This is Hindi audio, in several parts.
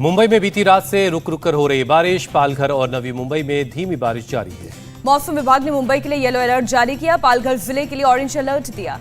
मुंबई में बीती रात से रुक रुक कर हो रही बारिश, पालघर और नवी मुंबई में धीमी बारिश जारी है। मौसम विभाग ने मुंबई के लिए येलो अलर्ट जारी किया, पालघर जिले के लिए ऑरेंज अलर्ट दिया।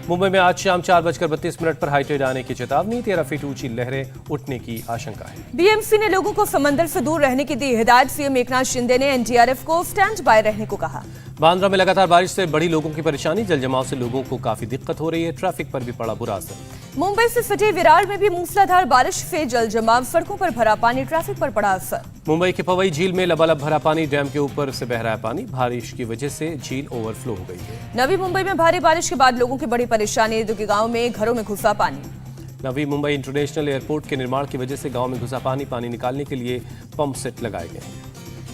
मुंबई में आज शाम 4:32 पर हाई टाइड आने की चेतावनी, 13 फीट ऊंची लहरें उठने की आशंका है। बीएमसी ने लोगों को समंदर से दूर रहने की दी हिदायत, सीएम एकनाथ शिंदे ने एनडीआरएफ को स्टैंड बाय रहने को कहा। बांद्रा में लगातार बारिश से बढ़ी लोगों की परेशानी, जल जमाव से लोगों को काफी दिक्कत हो रही है, ट्रैफिक पर भी पड़ा बुरा असर। मुंबई से सटे विरार में भी मूसलाधार बारिश से जल जमाव, सड़कों पर भरा पानी, ट्रैफिक पर पड़ा असर। मुंबई के पवई झील में लबालब भरा पानी, डैम के ऊपर से बह रहा है पानी, बारिश की वजह से झील ओवरफ्लो हो गई है। नवी मुंबई में भारी बारिश के बाद लोगों की बड़ी परेशानी, दुगी गांव में घरों में घुसा पानी। नवी मुंबई इंटरनेशनल एयरपोर्ट के निर्माण की वजह से गांव में घुसा पानी निकालने के लिए पंप सेट लगाए गए हैं।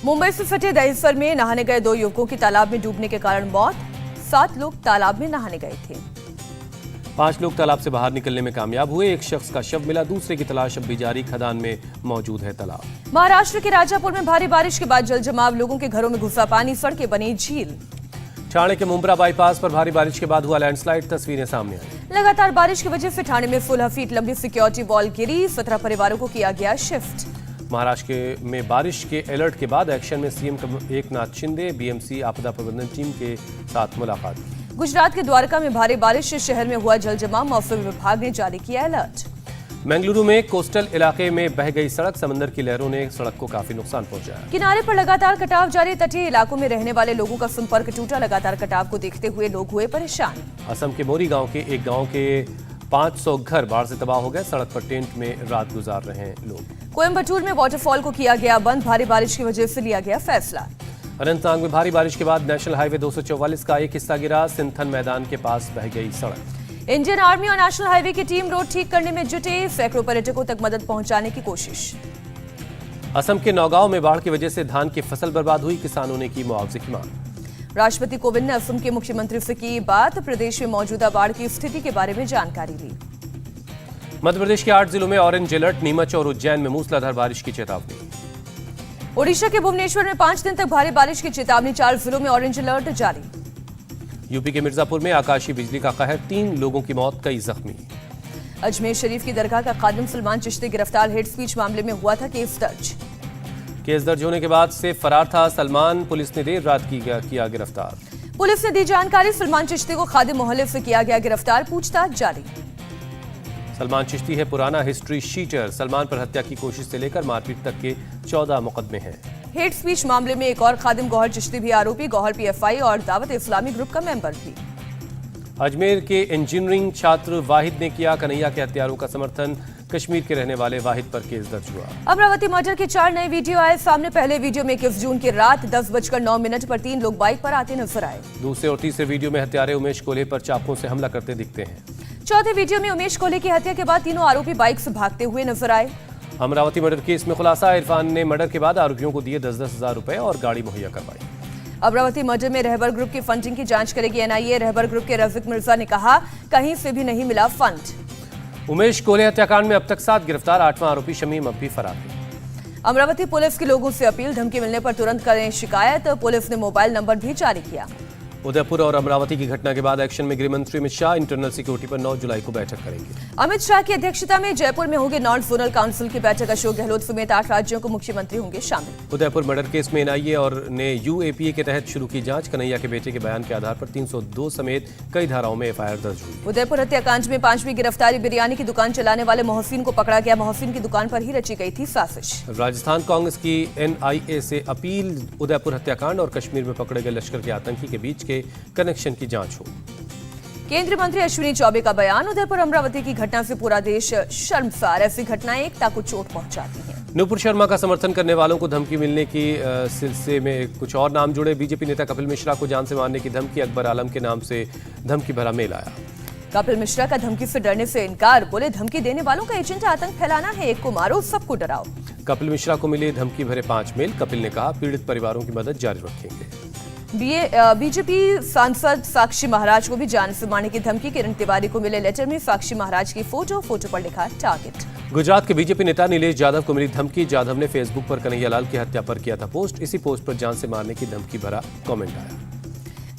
मुंबई से सटे दहिसर में नहाने गए 2 युवकों की तालाब में डूबने के कारण मौत, 7 लोग तालाब में नहाने गए थे। 5 लोग तालाब से बाहर निकलने में कामयाब हुए, एक शख्स का शव मिला, दूसरे की तलाश अब भी जारी, खदान में मौजूद है तालाब। महाराष्ट्र के राजापुर में भारी बारिश के बाद जल जमाव, लोगों के घरों में घुसा पानी, सड़कें बनी झील। ठाणे के मुंब्रा बाईपास पर भारी बारिश के बाद हुआ लैंडस्लाइड, तस्वीरें सामने आई। लगातार बारिश की वजह से ठाणे में 16 फीट लंबी सिक्योरिटी वॉल गिरी, 17 परिवारों को किया गया शिफ्ट। महाराष्ट्र में बारिश के अलर्ट के बाद एक्शन में सीएम एकनाथ शिंदे, बीएमसी आपदा प्रबंधन टीम के साथ मुलाकात। गुजरात के द्वारका में भारी बारिश से शहर में हुआ जल जमाव, मौसम विभाग ने जारी किया अलर्ट। बेंगलुरु में कोस्टल इलाके में बह गई सड़क, समंदर की लहरों ने सड़क को काफी नुकसान पहुंचाया। किनारे पर लगातार कटाव जारी, तटीय इलाकों में रहने वाले लोगों का संपर्क टूटा, लगातार कटाव को देखते हुए लोग हुए परेशान। असम के मोरी गांव के एक गांव के 500 घर बाढ़ से तबाह हो गए, सड़क पर टेंट में रात गुजार रहे हैं लोग। कोयम्बटूर में वाटरफॉल को किया गया बंद, भारी बारिश की वजह से लिया गया फैसला। अनंतनाग में भारी बारिश के बाद नेशनल हाईवे 244 का एक हिस्सा गिरा, सिंथन मैदान के पास बह गई सड़क। इंडियन आर्मी और नेशनल हाईवे की टीम रोड ठीक करने में जुटे, सैकड़ों पर्यटकों तक मदद पहुंचाने की कोशिश। असम के नौगांव में बाढ़ की वजह से धान की फसल बर्बाद हुई, किसानों ने की मुआवजे की मांग। राष्ट्रपति कोविंद ने असम के मुख्यमंत्री से की बात, प्रदेश में मौजूदा बाढ़ की स्थिति के बारे में जानकारी ली। मध्य प्रदेश के 8 जिलों में ऑरेंज अलर्ट, नीमच और उज्जैन में मूसलाधार बारिश की चेतावनी। ओडिशा के भुवनेश्वर में 5 दिन तक भारी बारिश की चेतावनी, 4 जिलों में ऑरेंज अलर्ट जारी। यूपी के मिर्जापुर में आकाशीय बिजली का कहर, 3 लोगों की मौत, कई जख्मी। अजमेर शरीफ की दरगाह का खादिम सलमान चिश्ती गिरफ्तार, हेट स्पीच मामले में हुआ था केस दर्ज। केस दर्ज होने के बाद से फरार था सलमान, पुलिस ने देर रात किया गिरफ्तार। पुलिस ने दी जानकारी, सलमान चिश्ती को खादिम मोहल्ले से किया गया गिरफ्तार, पूछताछ जारी। सलमान चिश्ती है पुराना हिस्ट्री शीटर, सलमान पर हत्या की कोशिश से लेकर मारपीट तक के 14 मुकदमे हैं। हेट स्पीच मामले में एक और खादिम गौहर चिश्ती भी आरोपी, गौहर पीएफआई और दावत इस्लामी ग्रुप का मेंबर भी। अजमेर के इंजीनियरिंग छात्र वाहिद ने किया कन्हैया के हत्यारों का समर्थन, कश्मीर के रहने वाले वाहिद पर केस दर्ज हुआ। अमरावती मर्डर के 4 नए वीडियो आए सामने, पहले वीडियो में 21 जून की रात 10:09 पर 3 लोग बाइक पर आते नजर आए। दूसरे और तीसरे वीडियो में हत्यारे उमेश कोल्हे पर चाकुओं से हमला करते दिखते हैं। चौथे वीडियो में उमेश कोल्हे की हत्या के बाद तीनों आरोपी बाइक से भागते हुए नजर आए। अमरावती मर्डर केस में खुलासा, इरफान ने मर्डर के बाद आरोपियों को दिए 10-10 हजार रुपए और गाड़ी मुहैया करवाई। अमरावती मर्डर में रहबर ग्रुप की फंडिंग की जांच करेगी एनआईए, रहबर ग्रुप के रफीक मिर्जा ने कहा कहीं से भी नहीं मिला फंड। उमेश कोल्हे हत्याकांड में अब तक 7 गिरफ्तार, 8वां आरोपी शमीम अब भी फरार है। अमरावती पुलिस की लोगों से अपील, धमकी मिलने पर तुरंत करें शिकायत, पुलिस ने मोबाइल नंबर भी जारी किया। उदयपुर और अमरावती की घटना के बाद एक्शन में गृह मंत्री अमित शाह इंटरनल सिक्योरिटी पर 9 जुलाई को बैठक करेंगे। अमित शाह की अध्यक्षता में जयपुर में होगी नॉन जोनल काउंसिल की बैठक, अशोक गहलोत समेत 8 राज्यों के मुख्यमंत्री होंगे शामिल। उदयपुर मर्डर केस में एनआईए और ने यूएपीए के तहत शुरू की जांच, कन्हैया के बेटे के बयान के आधार पर 302 समेत कई धाराओं में एफआईआर दर्ज हुई। उदयपुर हत्याकांड में 5वीं गिरफ्तारी, बिरयानी की दुकान चलाने वाले मोहसिन को पकड़ा गया, मोहसिन की दुकान पर ही रची गई थी साजिश। राजस्थान कांग्रेस की एनआईए से अपील, उदयपुर हत्याकांड और कश्मीर में पकड़े गए लश्कर के आतंकी के बीच के कनेक्शन की जांच हो। केंद्रीय मंत्री अश्विनी चौबे का बयान, उदयपुर अमरावती की घटना से पूरा देश शर्मसार, ऐसी घटनाएं एकता को चोट पहुंचाती हैं। नूपुर शर्मा का समर्थन करने वालों को धमकी मिलने की सिलसिले में कुछ और नाम जुड़े, बीजेपी नेता कपिल मिश्रा को जान से मारने की धमकी, अकबर आलम के नाम से धमकी भरा मेल आया। कपिल मिश्रा का धमकी से डरने से इनकार, बोले धमकी देने वालों का एजेंडा आतंक फैलाना है, एक को मारो सबको डराओ। कपिल मिश्रा को मिले धमकी भरे 5 मेल, कपिल ने कहा पीड़ित परिवारों की मदद जारी रखेंगे। बीजेपी सांसद साक्षी महाराज को भी जान से मारने की धमकी, किरण तिवारी को मिले लेटर में साक्षी महाराज की फोटो पर लिखा टारगेट। गुजरात के बीजेपी नेता नीलेश यादव को मिली धमकी, यादव ने फेसबुक पर कन्हैया लाल की हत्या पर किया था पोस्ट, इसी पोस्ट पर जान से मारने की धमकी भरा कमेंट आया।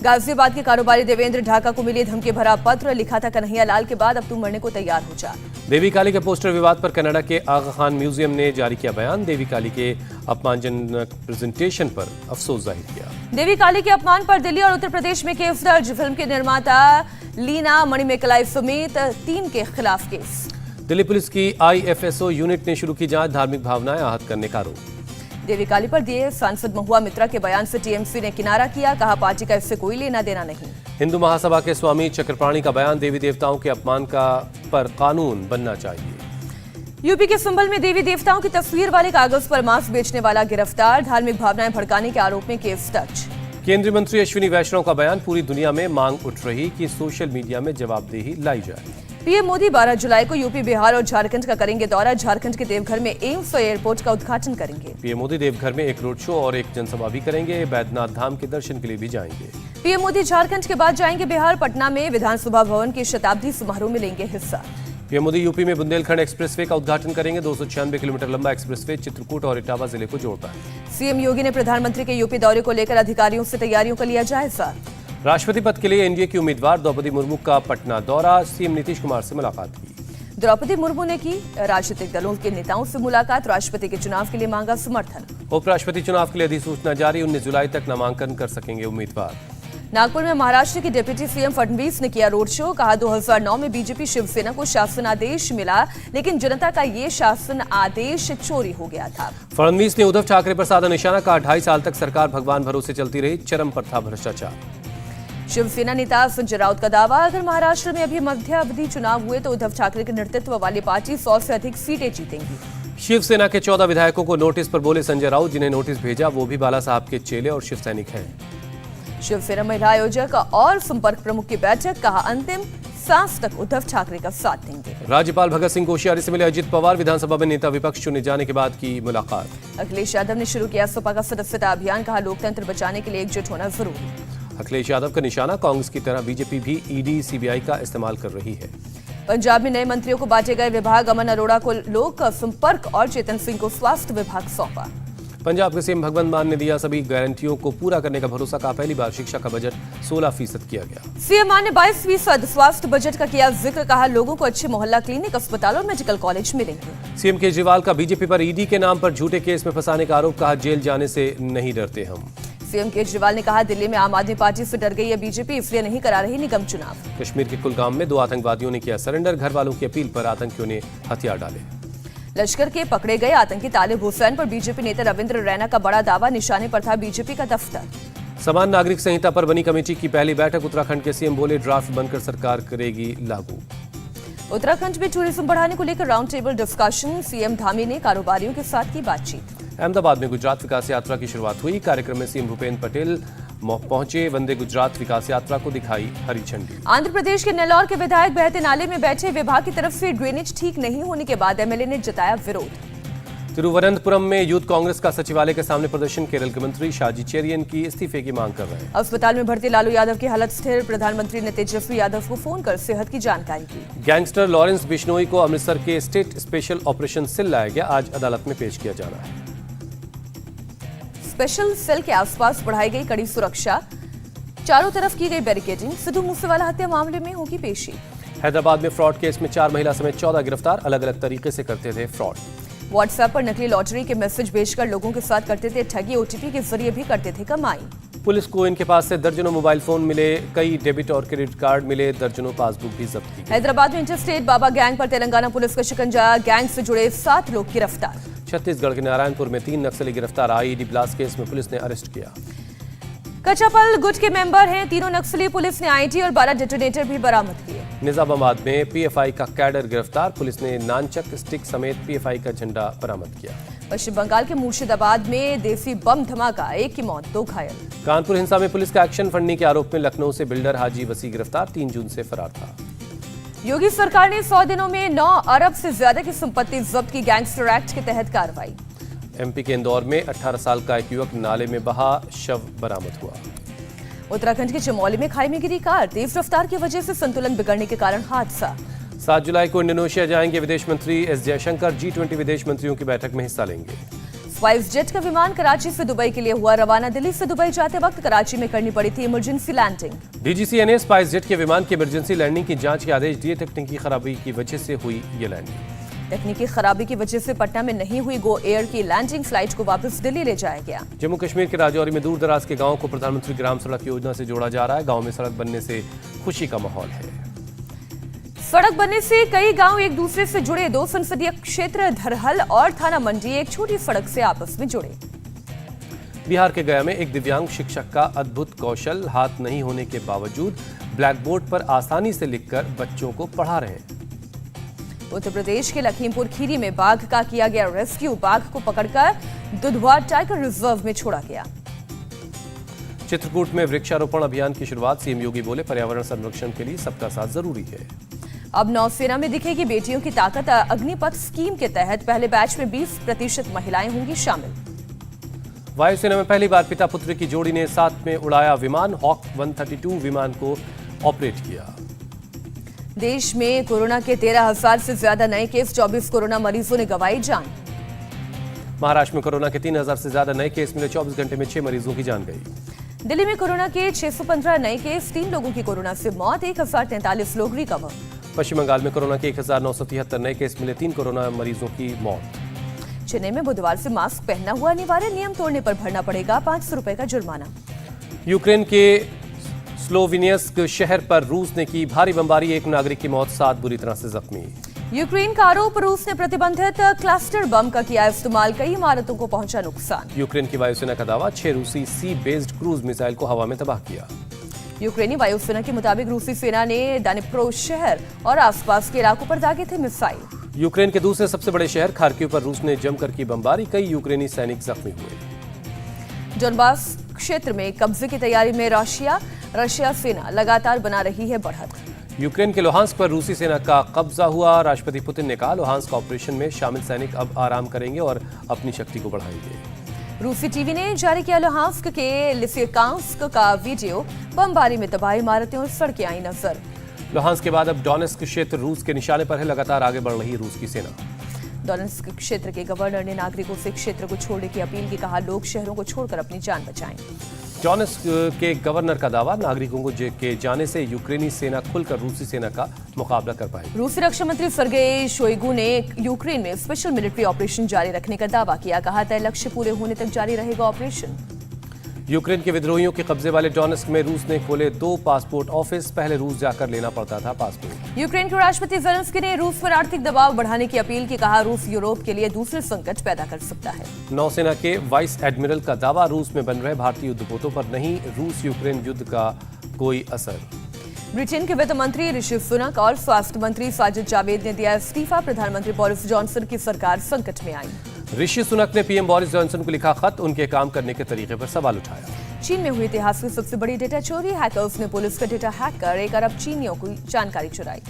गाजियाबाद के कारोबारी देवेंद्र ढाका को मिली धमकी भरा पत्र, लिखा था कन्हैया लाल के बाद अब तू मरने को तैयार हो जा। देवी काली के पोस्टर विवाद पर कनाडा के आगा खान म्यूजियम ने जारी किया बयान, देवी काली के अपमानजनक प्रेजेंटेशन पर अफसोस जाहिर किया। देवी काली के अपमान पर दिल्ली और उत्तर प्रदेश में केस दर्ज, फिल्म के निर्माता लीना मणिमेकलाई समेत 3 के खिलाफ केस। दिल्ली पुलिस की IFSO यूनिट ने शुरू की जांच, धार्मिक भावनाएं आहत करने का आरोप। देवी काली पर दिए सांसद महुआ मित्रा के बयान से TMC ने किनारा किया, कहा पार्टी का इससे कोई लेना देना नहीं। हिंदू महासभा के स्वामी चक्रपाणी का बयान, देवी देवताओं के अपमान का पर कानून बनना चाहिए। यूपी के संभल में देवी देवताओं की तस्वीर वाले कागज पर मांस बेचने वाला गिरफ्तार, धार्मिक भावनाएं भड़काने के आरोप में केस दर्ज। केंद्रीय मंत्री अश्विनी वैष्णव का बयान, पूरी दुनिया में मांग उठ रही कि सोशल मीडिया में जवाबदेही लाई जाए। पीएम मोदी 12 जुलाई को यूपी, बिहार और झारखंड का करेंगे दौरा, झारखंड के देवघर में एम्स और एयरपोर्ट का उद्घाटन करेंगे। पीएम मोदी देवघर में एक रोड शो और एक जनसभा भी करेंगे, बैद्यनाथ धाम के दर्शन के लिए भी जाएंगे। पीएम मोदी झारखंड के बाद जाएंगे बिहार, पटना में विधानसभा भवन के शताब्दी समारोह में लेंगे हिस्सा। पीएम मोदी यूपी में बुंदेलखंड एक्सप्रेसवे का उद्घाटन करेंगे, 296 किलोमीटर लंबा एक्सप्रेसवे चित्रकूट और इटावा जिले को जोड़ता है। सीएम योगी ने प्रधानमंत्री के यूपी दौरे को लेकर अधिकारियों से तैयारियों का लिया जायजा। राष्ट्रपति पद के लिए एनडीए की उम्मीदवार द्रौपदी मुर्मू का पटना दौरा, सीएम नीतीश कुमार से मुलाकात की। द्रौपदी मुर्मू ने की राजनीतिक दलों के नेताओं से मुलाकात, राष्ट्रपति के चुनाव के लिए मांगा समर्थन। उपराष्ट्रपति चुनाव के लिए अधिसूचना जारी, 19 जुलाई तक नामांकन कर सकेंगे उम्मीदवार। नागपुर में महाराष्ट्र के डिप्टी सीएम फडणवीस ने किया रोड शो, कहा 2009 में बीजेपी शिवसेना को शासन आदेश मिला, लेकिन जनता का ये शासन आदेश चोरी हो गया था। फडणवीस ने उद्धव ठाकरे पर साधा निशाना, कहा 2.5 साल तक सरकार भगवान भरोसे चलती रही, चरम पर था भ्रष्टाचार। शिवसेना नेता संजय राउत का दावा, अगर महाराष्ट्र में अभी मध्यावधि चुनाव हुए तो उद्धव ठाकरे के नेतृत्व वाली पार्टी 100 से अधिक सीटें जीतेंगी। शिवसेना के 14 विधायकों को नोटिस पर बोले संजय राउत, जिन्हें नोटिस भेजा वो भी बाला साहब के चेले और शिव सैनिक हैं। शिवसेना महिला आयोजक और संपर्क प्रमुख की बैठक, कहा अंतिम सांस तक उद्धव ठाकरे का साथ देंगे। राज्यपाल भगत सिंह कोश्यारी से मिले अजित पवार, विधानसभा में नेता विपक्ष चुने जाने के बाद की मुलाकात। अखिलेश यादव ने शुरू किया सपा का सदस्यता अभियान, कहा लोकतंत्र बचाने के लिए एकजुट होना जरूरी। अखिलेश यादव का निशाना, कांग्रेस की तरह बीजेपी भी ED CBI का इस्तेमाल कर रही है। पंजाब में नए मंत्रियों को बांटे गए विभाग, अमन अरोड़ा को लोक संपर्क और चेतन सिंह को स्वास्थ्य विभाग सौंपा। पंजाब के सीएम भगवंत मान ने दिया सभी गारंटियों को पूरा करने का भरोसा, कहा पहली बार शिक्षा का बजट 16% किया गया। सीएम मान ने 22% स्वास्थ्य बजट का किया जिक्र, कहा लोगों को अच्छे मोहल्ला क्लिनिक, अस्पताल और मेडिकल कॉलेज मिलेंगे। सीएम केजरीवाल का बीजेपी पर ED के नाम पर झूठे केस में फंसाने का आरोप, कहा जेल जाने से नहीं डरते हम। सीएम केजरीवाल ने कहा दिल्ली में आम आदमी पार्टी से डर गई है बीजेपी, इसलिए नहीं करा रही निगम चुनाव। कश्मीर के कुलगाम में 2 आतंकवादियों ने किया सरेंडर, घर वालों की अपील पर आतंकियों ने हथियार डाले। लश्कर के पकड़े गए आतंकी तालिब हुसैन पर बीजेपी नेता रविंद्र रैना का बड़ा दावा, निशाने पर था बीजेपी का दफ्तर। समान नागरिक संहिता पर बनी कमेटी की पहली बैठक, उत्तराखंड के सीएम बोले ड्राफ्ट बनकर सरकार करेगी लागू। उत्तराखंड में टूरिज्म बढ़ाने को लेकर round table discussion, CM Dhami ने कारोबारियों के साथ की बातचीत। अहमदाबाद में गुजरात विकास यात्रा की शुरुआत हुई, कार्यक्रम में सीएम भूपेंद्र पटेल पहुंचे, वंदे गुजरात विकास यात्रा को दिखाई हरी झंडी। आंध्र प्रदेश के नेल्लौर के विधायक बहते नाले में बैठे, विभाग की तरफ से ड्रेनेज ठीक नहीं होने के बाद MLA ने जताया विरोध। तिरुवनंतपुरम में यूथ कांग्रेस का सचिवालय के सामने प्रदर्शन, केरल के मंत्री शाजी चेरियन की इस्तीफे की मांग कर रहे हैं। अस्पताल में भर्ती लालू यादव की हालत स्थिर, प्रधानमंत्री ने तेजस्वी यादव को फोन कर सेहत की जानकारी दी। गैंगस्टर लॉरेंस बिश्नोई को अमृतसर के स्टेट स्पेशल ऑपरेशन सेल लाया गया, आज अदालत में पेश किया जाना है। स्पेशल सेल के आसपास बढ़ाई गई कड़ी सुरक्षा, चारों तरफ की गई बैरिकेडिंग, सिद्धू मूसेवाला हत्या मामले में होगी पेशी। हैदराबाद में फ्रॉड केस में 4 महिला समेत 14 गिरफ्तार, अलग अलग तरीके से करते थे फ्रॉड। व्हाट्सएप पर नकली लॉटरी के मैसेज भेजकर लोगों के साथ करते थे ठगी, OTP के जरिए भी करते थे कमाई। पुलिस को इनके पास से दर्जनों मोबाइल फोन मिले, कई डेबिट और क्रेडिट कार्ड मिले, दर्जनों पासबुक भी जब्त की गई। हैदराबाद में इंटरस्टेट बाबा गैंग पर तेलंगाना पुलिस का शिकंजा, गैंग से जुड़े 7 लोग गिरफ्तार। छत्तीसगढ़ के नारायणपुर में 3 नक्सली गिरफ्तार, IED ब्लास्ट केस में पुलिस ने अरेस्ट किया। कचापल गुट के मेंबर हैं तीनों नक्सली, पुलिस ने IED और 12 डेटोनेटर भी बरामद किए। निजामाबाद में PFI का कैडर गिरफ्तार, पुलिस ने नानचक स्टिक समेत PFI का झंडा बरामद किया। पश्चिम बंगाल के मुर्शिदाबाद में देसी बम धमाका, 1 की मौत 2 घायल। कानपुर हिंसा में पुलिस का एक्शन फंडिंग के आरोप में लखनऊ से बिल्डर हाजी वसी गिरफ्तार, 3 जून से फरार था। योगी सरकार ने 100 दिनों में 9 अरब से ज्यादा की संपत्ति जब्त की, गैंगस्टर एक्ट के तहत कार्रवाई। MP के इंदौर में 18 साल का एक युवक नाले में बहा, शव बरामद हुआ। उत्तराखंड के चमोली में खाई में गिरी कार, तेज रफ्तार की वजह से संतुलन बिगड़ने के कारण हादसा। 7 जुलाई को इंडोनेशिया जाएंगे विदेश मंत्री S जयशंकर, G20 विदेश मंत्रियों की बैठक में हिस्सा लेंगे। स्पाइस जेट का विमान कराची से दुबई के लिए हुआ रवाना। दिल्ली से दुबई जाते वक्त कराची में करनी पड़ी थी इमरजेंसी लैंडिंग। डीजीसीए ने स्पाइस जेट के विमान की इमरजेंसी लैंडिंग की जांच के आदेश दिए। तकनीकी खराबी की वजह से हुई ये लैंडिंग। तकनीकी खराबी की वजह से पटना में नहीं हुई गो एयर की लैंडिंग। फ्लाइट को वापस दिल्ली ले जाया गया। जम्मू कश्मीर के राजौरी में दूर दराज के गांव को प्रधानमंत्री ग्राम सड़क योजना से जोड़ा जा रहा है। गांव में सड़क बनने से खुशी का माहौल है। सड़क बनने से कई गांव एक दूसरे से जुड़े। 2 संसदीय क्षेत्र धरहल और थाना मंडी एक छोटी सड़क से आपस में जुड़े। बिहार के गया में एक दिव्यांग शिक्षक का अद्भुत कौशल। हाथ नहीं होने के बावजूद ब्लैक बोर्ड पर आसानी से लिखकर बच्चों को पढ़ा रहे हैं। उत्तर प्रदेश के लखीमपुर खीरी में बाघ का किया गया रेस्क्यू। बाघ को पकड़कर दुधवा टाइगर रिजर्व में छोड़ा गया। चित्रकूट में वृक्षारोपण अभियान की शुरुआत। सीएम योगी बोले, पर्यावरण संरक्षण के लिए सबका साथ जरूरी है। अब नौसेना में दिखेगी बेटियों की ताकत। अग्निपथ स्कीम के तहत पहले बैच में 20% महिलाएं होंगी शामिल। वायुसेना में पहली बार पिता पुत्र की जोड़ी ने साथ में उड़ाया विमान। हॉक 132 विमान को ऑपरेट किया। देश में कोरोना के 13,000 से ज्यादा नए केस। 24 कोरोना मरीजों ने गंवाई जान। महाराष्ट्र में कोरोना के 3,000 से ज्यादा नए केस मिले। 24 घंटे में 6 मरीजों की जान गई। दिल्ली में कोरोना के 615 नए केस। 3 लोगों की कोरोना से मौत। 1,043 लोग रिकवर। पश्चिम बंगाल में कोरोना के 1,973 नए केस मिले। 3 कोरोना मरीजों की मौत। चेन्नई में बुधवार से मास्क पहनना हुआ अनिवार्य। नियम तोड़ने पर भरना पड़ेगा 500 रुपए का जुर्माना। यूक्रेन के स्लोविनियस्क शहर पर रूस ने की भारी बमबारी। 1 नागरिक की मौत, 7 बुरी तरह से जख्मी। यूक्रेन का आरोप, रूस ने प्रतिबंधित क्लस्टर बम का किया इस्तेमाल। कई इमारतों को पहुंचा नुकसान। यूक्रेन की वायुसेना का दावा, 6 रूसी सी बेस्ड क्रूज मिसाइल को हवा में तबाह किया। यूक्रेनी वायुसेना के मुताबिक रूसी सेना ने दानिप्रो शहर और आसपास के इलाकों पर दागे थे मिसाइल। यूक्रेन के दूसरे सबसे बड़े शहर खार्किव पर रूस ने जमकर की बमबारी। कई यूक्रेनी सैनिक जख्मी हुए। डोनबास क्षेत्र में कब्जे की तैयारी में रशिया सेना लगातार बना रही है बढ़त। यूक्रेन के लोहांस्क पर रूसी सेना का कब्जा हुआ। राष्ट्रपति पुतिन ने कहा, लोहांस्क ऑपरेशन में शामिल सैनिक अब आराम करेंगे और अपनी शक्ति को बढ़ाएंगे। रूसी टीवी ने जारी किया लोहांस्क के लिसिकांस्क का वीडियो। बमबारी में तबाही इमारतें और सड़कें आई नजर। लोहांस्क के बाद अब डोनेस्क क्षेत्र रूस के निशाने पर है। लगातार आगे बढ़ रही रूस की सेना। डोनेस्क क्षेत्र के गवर्नर ने नागरिकों से क्षेत्र को छोड़ने की अपील की। कहा, लोग शहरों को छोड़कर अपनी जान बचाएं। डोनेस्क के गवर्नर का दावा, नागरिकों को के जाने से यूक्रेनी सेना खुलकर रूसी सेना का मुकाबला कर पाएगी। रूसी रक्षा मंत्री सर्गेई शोइगु ने यूक्रेन में स्पेशल मिलिट्री ऑपरेशन जारी रखने का दावा किया। कहा, तय लक्ष्य पूरे होने तक जारी रहेगा ऑपरेशन। यूक्रेन के विद्रोहियों के कब्जे वाले डोनेस्क में रूस ने खोले 2 पासपोर्ट ऑफिस। पहले रूस जाकर लेना पड़ता था पासपोर्ट। यूक्रेन के राष्ट्रपति जेलेंस्की ने रूस पर आर्थिक दबाव बढ़ाने की अपील की। कहा, रूस यूरोप के लिए दूसरे संकट पैदा कर सकता है। नौसेना के वाइस एडमिरल का दावा, रूस में बन रहे भारतीय युद्धपोतों पर नहीं रूस यूक्रेन युद्ध का कोई असर। ब्रिटेन के वित्त मंत्री ऋषि सुनक और स्वास्थ्य मंत्री साजिद जावेद ने दिया इस्तीफा। प्रधानमंत्री बोरिस जॉनसन की सरकार संकट में आई। ऋषि सुनक ने पीएम बोरिस जॉनसन को लिखा खत। उनके काम करने के तरीके पर सवाल उठाया। चीन में हुई इतिहास की सबसे बड़ी डेटा चोरी। हैकर्स ने पुलिस का डेटा हैक कर 1 अरब चीनियों की जानकारी चुराई।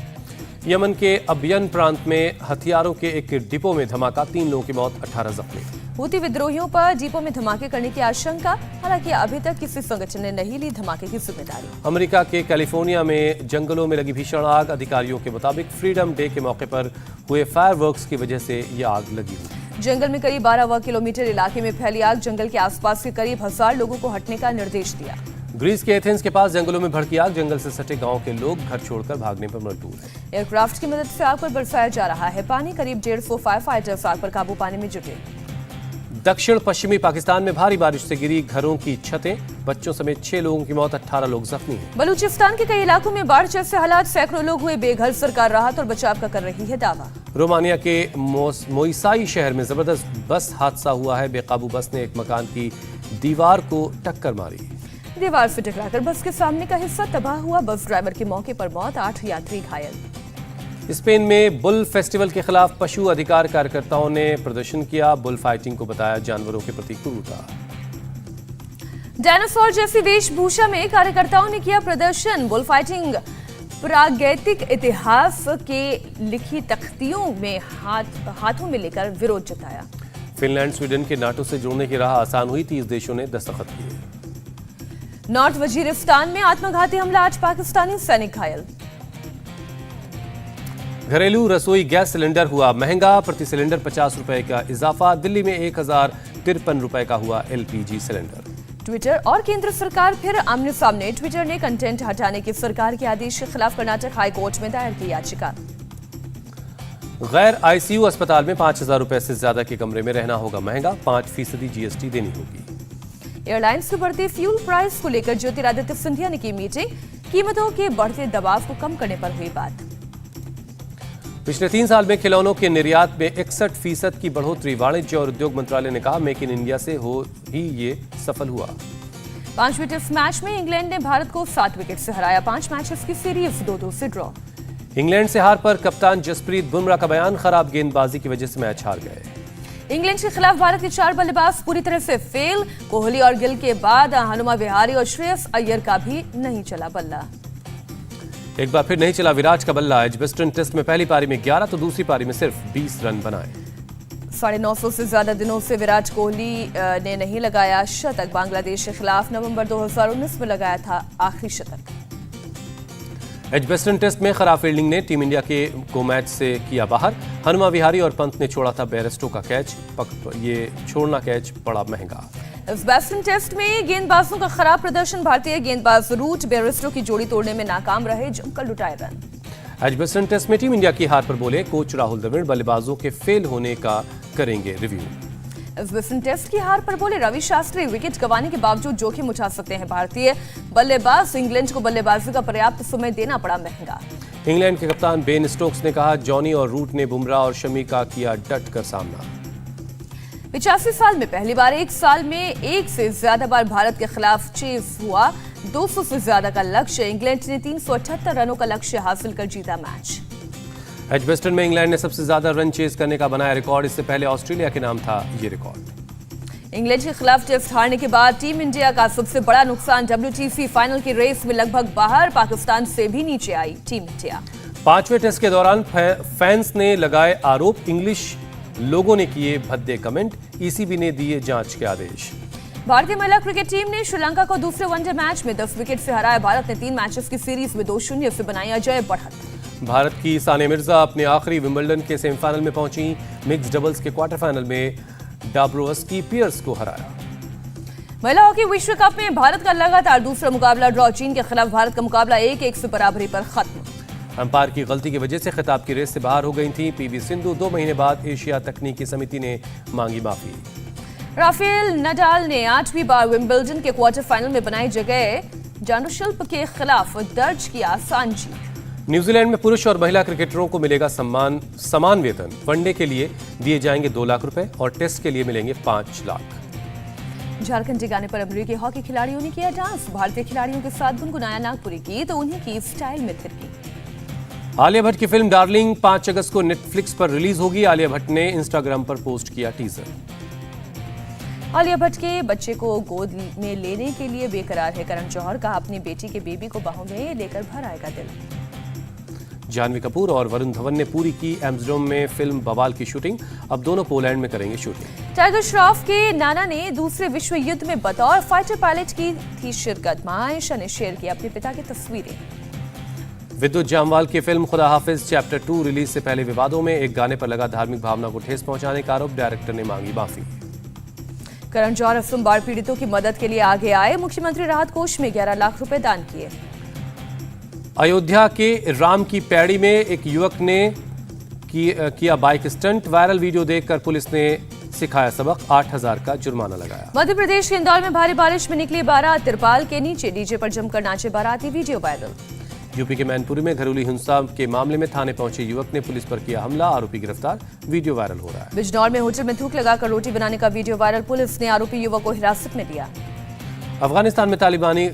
यमन के अबियन प्रांत में हथियारों के एक डिपो में धमाका। 3 लोगों की मौत, 18 जख्मी। हूती विद्रोहियों पर डिपो में धमाके करने की आशंका। हालांकि अभी तक किसी संगठन ने नहीं ली धमाके की जिम्मेदारी। अमेरिका के कैलिफोर्निया में जंगलों में लगी भीषण आग। अधिकारियों के मुताबिक फ्रीडम डे के मौके पर हुए फायरवर्क्स की वजह से यह आग लगी हुई। जंगल में करीब 12 किलोमीटर इलाके में फैली आग। जंगल के आसपास के करीब 1000 लोगों को हटने का निर्देश दिया। ग्रीस के एथेंस के पास जंगलों में भड़की आग। जंगल से सटे गांव के लोग घर छोड़कर भागने पर मजबूर हैं। एयरक्राफ्ट की मदद से आग पर बरसाया जा रहा है पानी। करीब 150 फायर फाइटर्स आग पर काबू पाने में जुटे। दक्षिण पश्चिमी पाकिस्तान में भारी बारिश से गिरी घरों की छतें। बच्चों समेत 6 लोगों की मौत, 18 लोग जख्मी हैं। बलूचिस्तान के कई इलाकों में बाढ़ जैसे हालात। सैकड़ों लोग हुए बेघर। सरकार राहत और बचाव का कर रही है दावा। रोमानिया के मोइसाई शहर में जबरदस्त बस हादसा हुआ है। बेकाबू बस ने एक मकान की दीवार को टक्कर मारी। दीवार से टकराकर बस के सामने का हिस्सा तबाह हुआ। बस ड्राइवर की मौके पर मौत, 8 यात्री घायल। स्पेन में बुल फेस्टिवल के खिलाफ पशु अधिकार कार्यकर्ताओं ने प्रदर्शन किया। बुल फाइटिंग को बताया जानवरों के प्रति क्रूरता। डायनासोर जैसी वेशभूषा में कार्यकर्ताओं ने किया प्रदर्शन। बुल फाइटिंग प्रागैतिक इतिहास के लिखी तख्तियों में हाथों में लेकर विरोध जताया। फिनलैंड स्वीडन के नाटो से जुड़ने की राह आसान हुई। 30 देशों ने दस्तखत किए। नॉर्थ वजीरिस्तान में आत्मघाती हमला। 8 पाकिस्तानी सैनिक घायल। घरेलू रसोई गैस सिलेंडर हुआ महंगा। प्रति सिलेंडर 50 रुपए का इजाफा। दिल्ली में 1000 ₹53 का हुआ LPG सिलेंडर। ट्विटर और केंद्र सरकार फिर आमने सामने। ट्विटर ने कंटेंट हटाने के सरकार के आदेश के खिलाफ कर्नाटक हाई कोर्ट में दायर की याचिका। गैर ICU अस्पताल में ₹5,000 से ज्यादा के कमरे में रहना होगा महंगा, 5% GST देनी होगी। एयरलाइंस के बढ़ते फ्यूल प्राइस को लेकर ज्योतिरादित्य सिंधिया ने की मीटिंग। कीमतों के बढ़ते दबाव को कम करने पर हुई बात। पिछले 3 साल में खिलौनों के निर्यात में 61% की बढ़ोतरी। वाणिज्य और उद्योग मंत्रालय ने कहा मेक इन इंडिया से हो ही ये सफल हुआ। 5 विकेट मैच में इंग्लैंड ने भारत को 7 विकेट से हराया। 5 मैचेस की सीरीज 2-2 से ड्रॉ। इंग्लैंड से हार पर कप्तान जसप्रीत बुमराह का बयान, खराब गेंदबाजी की वजह से मैच हार गए। इंग्लैंड के खिलाफ भारत के 4 बल्लेबाज पूरी तरह से फेल। कोहली और गिल के बाद हनुमा विहारी और श्रेयस अय्यर का भी नहीं चला बल्ला। एक बार फिर नहीं चला विराट का बल्ला। एजबेस्टन टेस्ट में पहली पारी में 11 तो दूसरी पारी में सिर्फ 20 रन बनाए। 950 से ज्यादा दिनों से विराट कोहली ने नहीं लगाया शतक। बांग्लादेश के खिलाफ नवंबर 2019 में लगाया था आखिरी शतक। एजबेस्टन टेस्ट में खराब फील्डिंग ने टीम इंडिया को मैच से किया बाहर। हनुमा विहारी और पंत ने छोड़ा था बेयरस्टो का कैच। ये छोड़ना कैच पड़ा महंगा। एजबेस्टन टेस्ट में गेंदबाजों का खराब प्रदर्शन। भारतीय गेंदबाज रूट बेयरस्टो की जोड़ी तोड़ने में नाकाम रहे, जमकर लुटाए रन। एजबेस्टन टेस्ट में टीम इंडिया की हार पर बोले कोच राहुल द्रविड़, बल्लेबाजों के फेल होने का करेंगे रिव्यू। एजबेस्टन टेस्ट की हार पर बोले रवि शास्त्री, विकेट गंवाने के बावजूद जोखिम उठा सकते हैं भारतीय बल्लेबाज। इंग्लैंड को बल्लेबाजी का पर्याप्त समय देना पड़ा महंगा। इंग्लैंड के कप्तान बेन स्टोक्स ने कहा जॉनी और रूट ने बुमराह और शमी का किया डट कर सामना। 85 साल में पहली बार एक साल में एक से ज्यादा बार भारत के खिलाफ चेस हुआ। 200 से ज्यादा का लक्ष्य। इंग्लैंड ने 378 रनों का लक्ष्य हासिल कर जीता मैच। एजबेस्टन में इंग्लैंड ने सबसे ज्यादा रन चेज करने का बनाया रिकॉर्ड। इससे पहले ऑस्ट्रेलिया के नाम था ये रिकॉर्ड। इंग्लैंड के खिलाफ टेस्ट हारने के बाद टीम इंडिया का सबसे बड़ा नुकसान। WTC फाइनल की रेस में लगभग बाहर। पाकिस्तान से भी नीचे आई टीम इंडिया। 5वें टेस्ट के दौरान फैंस ने लगाए आरोप, इंग्लिश लोगों ने किए भद्दे कमेंट। ECB ने दिए जांच के आदेश। भारतीय महिला क्रिकेट टीम ने श्रीलंका को दूसरे वनडे मैच में 10 विकेट से हराया। भारत ने 3 मैचेस की सीरीज में 2-0 से बनाई अजय बढ़त। भारत की सानिया मिर्जा अपने आखिरी विंबलडन के सेमीफाइनल में पहुंची। मिक्स डबल्स के क्वार्टर फाइनल में डाब्रोवस्की पियर्स को हराया। महिला हॉकी विश्व कप में भारत का लगातार दूसरा मुकाबला ड्रॉ। चीन के खिलाफ भारत का मुकाबला 1-1 से बराबरी पर खत्म। अंपायर की गलती की वजह से खिताब की रेस से बाहर हो गई थी PV सिंधु। 2 महीने बाद एशिया तकनीकी समिति ने मांगी माफी। राफेल नडाल ने 8वीं बार विंबलडन के क्वार्टर फाइनल में बनाई जगह। जानुशिल्प के खिलाफ दर्ज किया आसान जीत। न्यूजीलैंड में पुरुष और महिला क्रिकेटरों को मिलेगा समान वेतन। वनडे के लिए दिए जाएंगे 2 लाख रुपए और टेस्ट के लिए मिलेंगे 5 लाख। झारखंड के गाने पर अमेरिकी हॉकी खिलाड़ियों ने किया डांस। भारतीय खिलाड़ियों के साथ गुनगुनाया नागपुरी गीत तो उन्हीं की स्टाइल में थिरकी। आलिया भट्ट की फिल्म डार्लिंग 5 अगस्त को नेटफ्लिक्स पर रिलीज होगी। आलिया भट्ट ने इंस्टाग्राम पर पोस्ट किया टीजर। आलिया भट्ट के बच्चे को गोद में लेने के लिए बेकरार है करण जौहर। कहा अपनी बेटी के बेबी को बाहों में लेकर भर आएगा दिल। जानवी कपूर और वरुण धवन ने पूरी की एम्स्टर्डम में फिल्म बवाल की शूटिंग। अब दोनों पोलैंड में करेंगे शूटिंग। टाइगर श्रॉफ के नाना ने दूसरे विश्व युद्ध में बतौर फाइटर पायलट की थी शिरकत। मां आयशा ने शेयर की अपने पिता की तस्वीरें। विद्युत जामवाल की फिल्म खुदा हाफिज चैप्टर 2 रिलीज से पहले विवादों में। एक गाने पर लगा धार्मिक भावना को ठेस पहुंचाने का आरोप। डायरेक्टर ने मांगी माफी। करण जौहर असम बाढ़ पीड़ितों की मदद के लिए आगे आए। मुख्यमंत्री राहत कोष में 11 लाख रुपए दान किए। अयोध्या के राम की पैड़ी में एक युवक ने किया बाइक स्टंट। वायरल वीडियो देखकर पुलिस ने सिखाया सबक। 8,000 का जुर्माना लगाया। मध्य प्रदेश के इंदौर में भारी बारिश में निकली बारात। तिरपाल के नीचे डीजे पर जमकर नाचे बाराती, वीडियो वायरल। यूपी के मैनपुरी में घरेलू हिंसा के मामले में थाने पहुंचे युवक ने पुलिस पर किया हमला। आरोपी गिरफ्तार, वीडियो वायरल हो रहा है। बिजनौर में होटल में थूक लगाकर रोटी बनाने का वीडियो वायरल। पुलिस ने आरोपी युवक को हिरासत में लिया। अफगानिस्तान में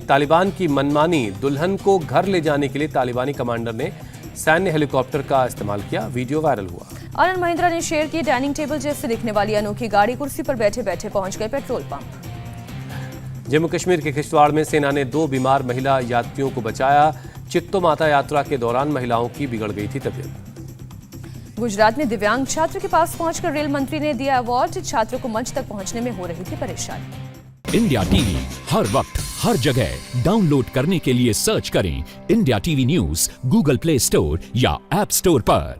तालिबान की मनमानी। दुल्हन को घर ले जाने के लिए तालिबानी कमांडर ने सैन्य हेलीकॉप्टर का इस्तेमाल किया, वीडियो वायरल हुआ। आनंद महिंद्रा ने शेयर की डाइनिंग टेबल जैसे दिखने वाली अनोखी गाड़ी। कुर्सी पर बैठे बैठे पहुंच गए पेट्रोल पंप। जम्मू कश्मीर के किश्तवाड़ में सेना ने 2 बीमार महिला यात्रियों को बचाया। चित्तो माता यात्रा के दौरान महिलाओं की बिगड़ गई थी तबीयत। गुजरात में दिव्यांग छात्र के पास पहुंचकर रेल मंत्री ने दिया अवार्ड। छात्रों को मंच तक पहुंचने में हो रही थी परेशानी। इंडिया टीवी हर वक्त हर जगह डाउनलोड करने के लिए सर्च करें India TV news Google play store या ऐप स्टोर पर।